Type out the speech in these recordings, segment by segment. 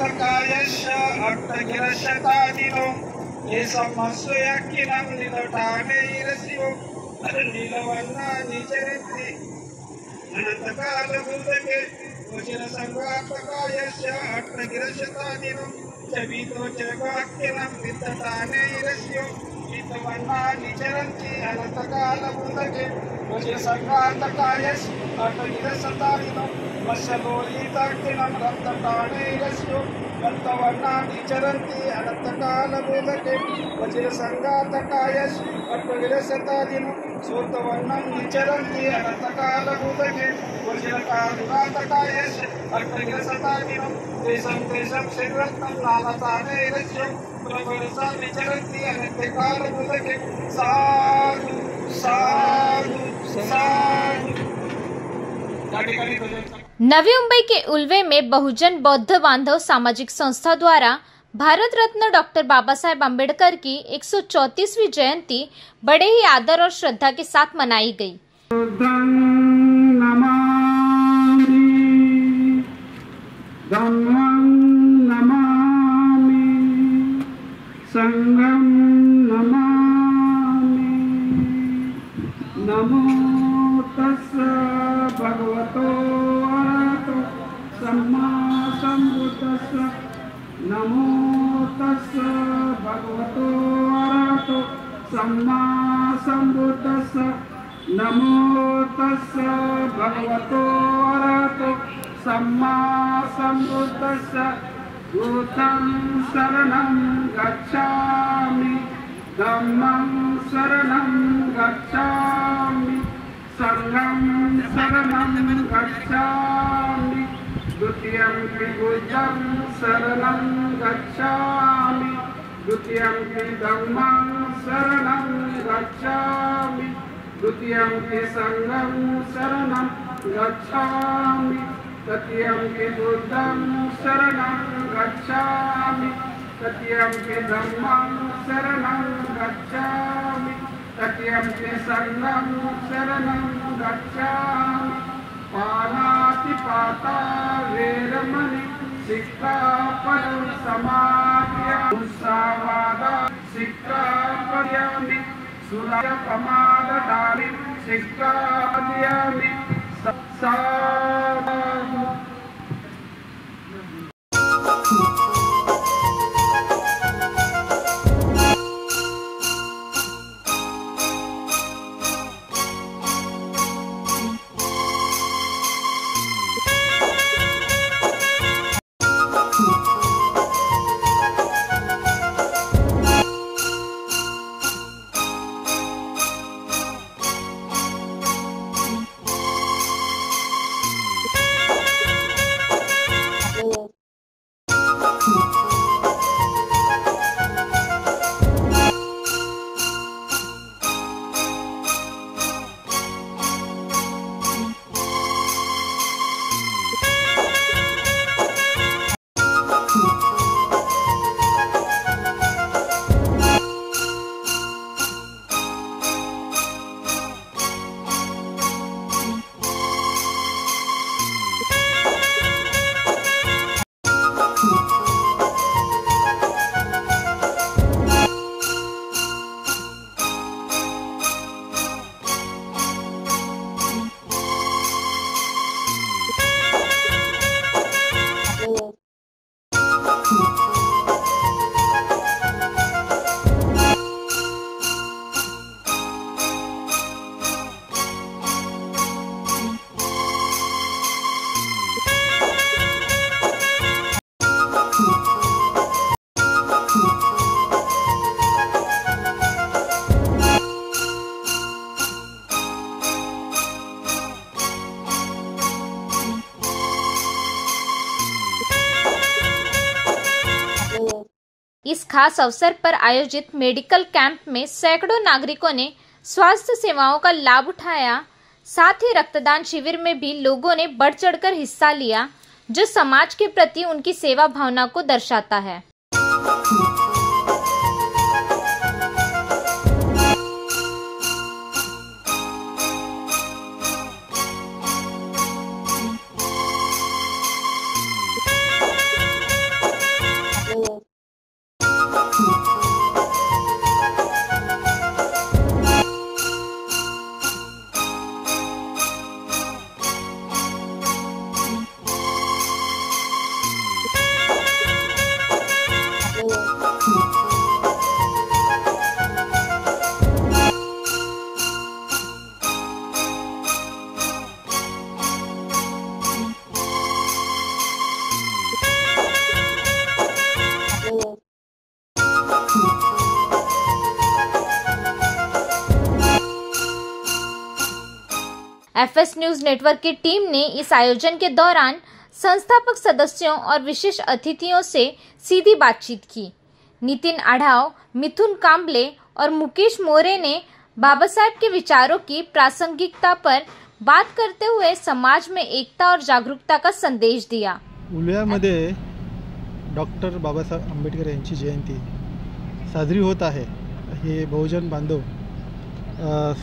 संगातकायश्च अट्टगिरशतादिनो ये समस्वयक्किनं नीलटानेरस्यो नीलवर्णा निचरन्ति अनन्तकालभूतके वचन संगातकायश्च अट्टगिरशतादिनो चवीतो च वाक्यनं वित्तटानेरस्यो नीलवर्णा निचरन्ति अनन्तकालभूतके वचन संगातकायश्च अट्टगिरशतादिनो वश्यलोलिताकिनं रक्तटानेरस्यो रक्तवर्णानि चरन्ति अनन्तकालबोधके वज्रसङ्घातकायश्च अट्टगिरशतादिनो श्वेतवर्णं निचरन्ति अनन्तकालबोधके वज्रकारुणातकायश्च अट्टगिरशतादिनो तेषां श्रीरत्नं नालतानेरस्यो प्रभरसा निचरन्ति अनन्तकालबोधके साधु साधु साधु। नवी मुंबई के उल्वे में बहुजन बौद्ध बांधव सामाजिक संस्था द्वारा भारत रत्न डॉक्टर बाबा साहेब आम्बेडकर की 134वीं जयंती बड़े ही आदर और श्रद्धा के साथ मनाई गई। भगवतो अरहतो सम्मा सम्बुद्धस्स नमो तस्स भगवतो अरहतो सम्मा सम्बुद्धस्स नमो तस्स भगवतो अरहतो सम्मा सम्बुद्धस्स बुद्धं शरणं गच्छामि धम्मं शरणं गच्छामि संघं शरणं गच्छामि द्वितीयं बुद्धं शरणं गच्छामि द्वितीयं धम्मं शरणं गच्छामि द्वितीयं संघं शरणं गच्छामि तृतीयं बुद्धं शरणं गच्छामि तृतीयं धम्मं शरणं गच्छामि तृतीयं संघं शरणं गच्छामि पानातिपाता वेरमणि सिक्खापदं समादयामि मुसावादा सिक्खापयामि सुरापमादधारि सिक्खापयामि साधु। इस खास अवसर पर आयोजित मेडिकल कैंप में सैकड़ों नागरिकों ने स्वास्थ्य सेवाओं का लाभ उठाया। साथ ही रक्तदान शिविर में भी लोगों ने बढ़ चढ़कर हिस्सा लिया, जो समाज के प्रति उनकी सेवा भावना को दर्शाता है। एफएस न्यूज नेटवर्क की टीम ने इस आयोजन के दौरान संस्थापक सदस्यों और विशेष अतिथियों से सीधी बातचीत की। नितिन आढ़ाव, मिथुन कांबले और मुकेश मोरे ने बाबा साहेब के विचारों की प्रासंगिकता पर बात करते हुए समाज में एकता और जागरूकता का संदेश दिया। उल्व्यामध्ये डॉक्टर बाबासाहेब आंबेडकर यांची जयंती साजरी होत आहे। हे बहुजन बांधव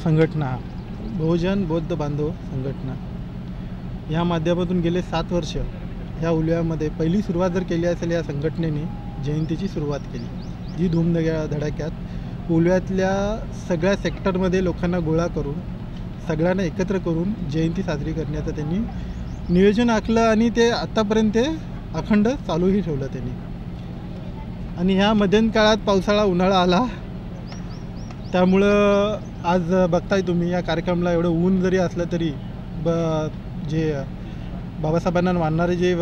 संघटना, बहुजन बौद्ध बांधव संघटना या माध्यमातून गेले 7 वर्ष ह्या उल्व्यामध्ये पहिली सुरुवात जर केली असेल या संघटनेने जयंतीची सुरुवात केली, जी धूमधडाक्यात उल्व्यातल्या सगळ्या सेक्टरमध्ये लोकांना गोळा करून सगळ्यांना एकत्र करून जयंती साजरी करण्याचं त्यांनी नियोजन आखलं आणि ते आत्तापर्यंत अखंड चालूही ठेवलं त्यांनी। आणि ह्या मध्यंतकाळात पावसाळा उन्हाळा आला, त्यामुळं आज बघताय तुम्ही या कार्यक्रमाला एवढं ऊन जरी असलं तरी जे बाबासाहेबांना मानणारे जे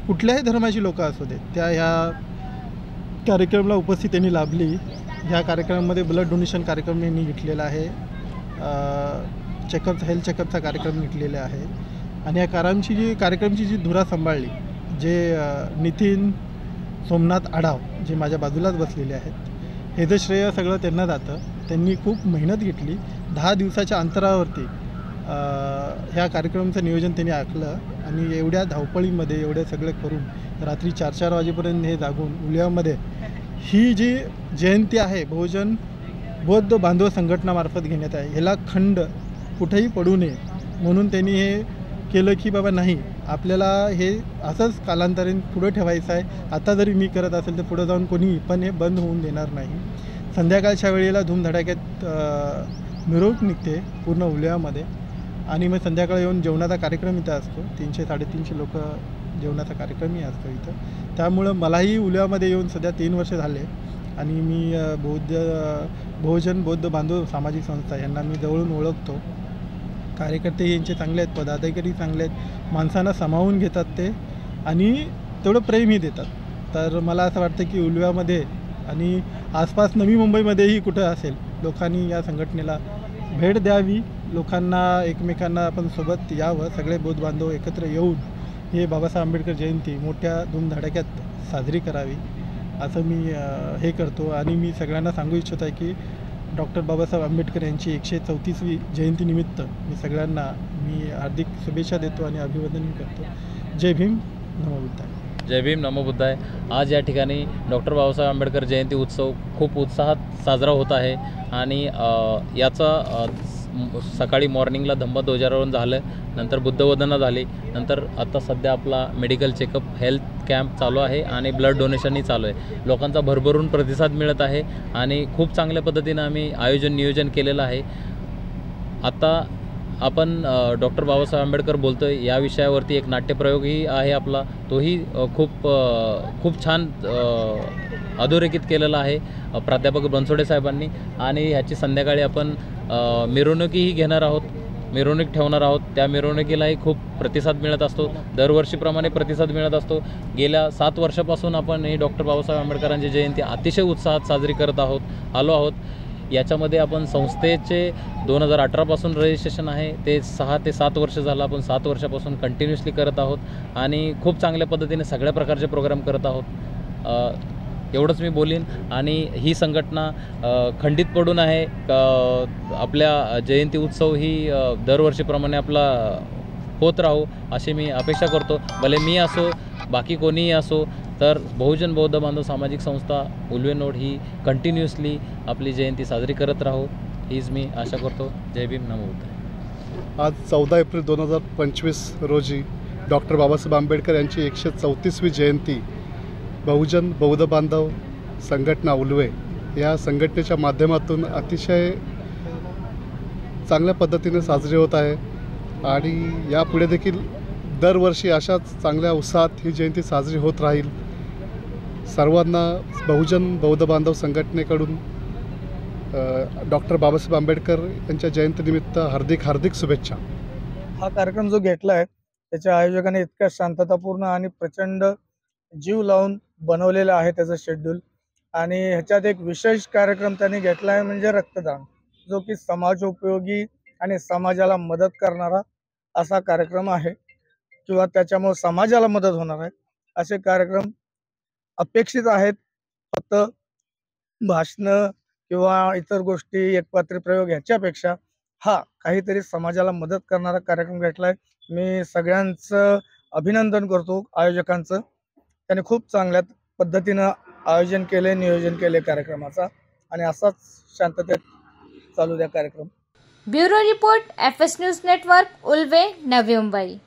कुठल्याही धर्माची लोक असू दे त्या ह्या कार्यक्रमाला उपस्थित त्यांनी लाभली। ह्या कार्यक्रमामध्ये ब्लड डोनेशन कार्यक्रम यांनी घेतलेला आहे, हेल्थ चेकअपचा कार्यक्रम घेतलेला आहे आणि या कार्यक्रमची जी धुरा सांभाळली जे नितीन सोमनाथ आढाव जे माझ्या बाजूलाच बसलेले आहेत, हे जे श्रेय सगळं त्यांना जातं। त्यांनी खूप मेहनत घेतली, 10 दिवसाच्या अंतरावरती ह्या कार्यक्रमाचं नियोजन त्यांनी आखलं आणि एवढ्या धावपळीमध्ये एवढे सगळे करून रात्री 4-4 वाजेपर्यंत हे जागून उल्व्यामध्ये ही जी जयंती आहे बहुजन बौद्ध बांधव संघटनामार्फत घेण्यात आहे, ह्याला खंड कुठेही पडू नये म्हणून त्यांनी हे केलं की बाबा नाही, आपल्याला हे असंच कालांतराने पुढं ठेवायचं आहे। आता जरी मी करत असेल तर पुढं जाऊन कोणी पण हे बंद होऊन देणार नाही। संध्याकाळच्या वेळेला धूमधडाक्यात मिरवणूक निघते पूर्ण उल्व्यामध्ये आणि मग संध्याकाळी येऊन जेवणाचा कार्यक्रम इथं असतो। 300-350 लोक जेवणाचा कार्यक्रमही असतो इथं। त्यामुळं मलाही उल्व्यामध्ये येऊन सध्या 3 वर्ष झाले आणि मी बहुजन बौद्ध बांधव सामाजिक संस्था यांना मी जवळून ओळखतो। कार्यकर्ते यांचे चांगले आहेत, पदाधिकारी चांगले आहेत, माणसांना सामावून घेतात ते आणि तेवढं प्रेमही देतात। तर मला असं वाटतं की उल्व्यामध्ये आणि आसपास नवी मुंबईमध्येही कुठं असेल लोकांनी या संघटनेला भेट द्यावी, लोकांना एकमेकांना आपण सोबत यावं, सगळे बौद्ध बांधव एकत्र येऊन हे बाबासाहेब आंबेडकर जयंती मोठ्या धूमधडाक्यात साजरी करावी असं मी हे करतो। आणि मी सगळ्यांना सांगू इच्छित आहे की डॉक्टर बाबासाहेब आंबेडकर यांची 134वी जयंतीनिमित्त मी सगळ्यांना हार्दिक शुभेच्छा देतो आणि अभिवादन करतो। जय भीम, नमो बुद्धाय। जय भीम, नमो बुद्धाय। आज या ठिकाणी डॉक्टर बाबासाहेब आंबेडकर जयंती उत्सव खूप उत्साहात साजरा होत आहे आणि याचा सकाळी मॉर्निंगला धम्मध्वजारोहण झालं, नंतर बुद्धवंदना झाली, नंतर आता सध्या आपला मेडिकल चेकअप हेल्थ कॅम्प चालू आहे आणि ब्लड डोनेशनही चालू आहे। लोकांचा भरभरून प्रतिसाद मिळत आहे आणि खूप चांगल्या पद्धतीनं आम्ही नियोजन केलेलं आहे। आता आपण डॉक्टर बाबासाहेब आंबेडकर बोलतोय या विषयावरती एक नाट्यप्रयोगही आहे आपला, तोही खूप छान अधोरेखित केलेला आहे प्राध्यापक बनसोडे साहेबांनी आणि ह्याची संध्याकाळी आपण मिरवणुकीही घेणार आहोत, मिरवणूक ठेवणार आहोत। त्या मिरवणुकीलाही खूप प्रतिसाद मिळत असतो, दरवर्षीप्रमाणे प्रतिसाद मिळत असतो। गेल्या 7 वर्षापासून आपण ही डॉक्टर बाबासाहेब आंबेडकरांची जयंती अतिशय उत्साहात साजरी करत आलो आहोत। याच्यामध्ये आपण संस्थेचे 2018 पासून रजिस्ट्रेशन आहे, ते 6 ते 7 वर्ष झालं, आपण 7 वर्षापासून कंटिन्युअसली करत आहोत आणि खूप चांगल्या पद्धतीने सगळ्या प्रकारचे प्रोग्राम करत आहोत। एवढंच मी बोलीन आणि ही संघटना खंडित पडून आहे, आपल्या जयंती उत्सव ही दरवर्षीप्रमाणे आपला होत राहू अशी मी अपेक्षा करतो। भले मी असो बाकी कोणीही असो, तर बहुजन बौद्ध बांधव सामाजिक संस्था उल्वेनोड ही कंटिन्युअसली आपली जयंती साजरी करत राहू हीच मी आशा करतो। जय भीम, नमो बुद्धाय। आज 14 एप्रिल 2025 रोजी डॉक्टर बाबासाहेब आंबेडकर यांची 134वी जयंती बहुजन बौद्ध बांधव संघटना उल्वे या संघटनेच्या माध्यमातून अतिशय चांगल्या पद्धतीने साजरी होत आहे आणि यापुढे देखील दरवर्षी अशाच चांगल्या उत्साहात ही जयंती साजरी होत राहील। सर्वांना बहुजन बौद्ध बांधव संघटनेकडून डॉक्टर बाबासाहेब आंबेडकर यांच्या जयंतीनिमित्त हार्दिक शुभेच्छा। हा कार्यक्रम जो घेतला आहे त्याच्या आयोजकांनी इतक्या शांततापूर्ण आणि प्रचंड जीव लावून बनवलेला आहे त्याचं शेड्यूल आणि ह्याच्यात एक विशेष कार्यक्रम त्यांनी घेतला आहे म्हणजे रक्तदान, जो की समाजोपयोगी आणि समाजाला मदत करणारा असा कार्यक्रम आहे किंवा त्याच्यामुळे समाजाला मदत होणार आहे असे कार्यक्रम अपेक्षित आहेत. फक्त भाषणं किंवा इतर गोष्टी एकपात्री प्रयोग याच्यापेक्षा हा काहीतरी समाजाला मदत करणारा कार्यक्रम घेतलाय. मी सगळ्यांचं अभिनंदन करतो आयोजकांचं. त्याने खूप चांगल्या पद्धतीनं आयोजन केले, नियोजन केले कार्यक्रमाचा आणि असाच शांततेत चालू द्या कार्यक्रम. Bureau report FS news network, Ulwe, Navi Mumbai.